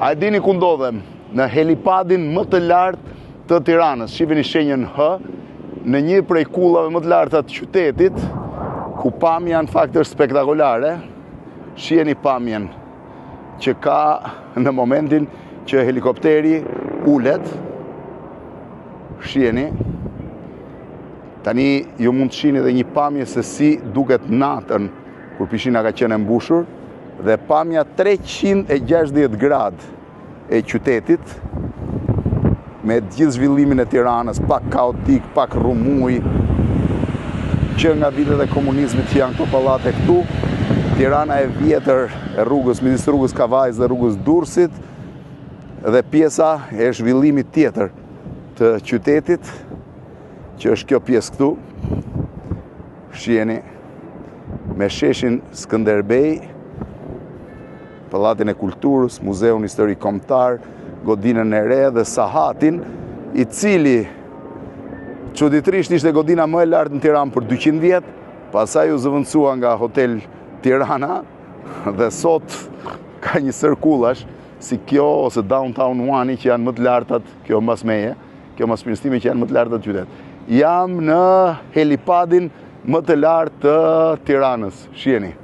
A e dini ku ndodhem? Në helipadin më të lartë të Tiranës. Shifeni shenjën H, në një prej kullave më të larta të qytetit, ku pamja në fakt është spektakolare. Shiheni pamjen që ka në momentin që helikopteri ulet. Shiheni. Tani ju mund të shihni edhe një pamje se si duket natën kur pishina ka qenë e mbushur, dhe pamja 360 gradë e qytetit, me gjithë zhvillimin e Tiranës, pak kaotik, pak rrumuj, që nga vitet e komunizmit që janë këto pallate këtu. Tirana e vjetër e rrugës, midis rrugës Kavajës dhe rrugës Durrësit, dhe pjesa e zhvillimit tjetër të qytetit, që është kjo pjesë këtu. Shiheni, me sheshin Skënderbej, Pallatin e Kulturës, Muzeun Historik Kombëtar, Godinën e Re dhe Sahatin, i cili çuditërisht ishte godina më e lartë në Tiranë për 200 vjet, pastaj u zëvendësua nga Hotel Tirana, dhe sot ka një sër kullash si kjo ose Downtown One që janë më të lartat, kjo mbas meje, kjo mbas Pristime që janë më të lartat të qytet. Jam në helipadin më të lartë të Tiranës. Shiheni.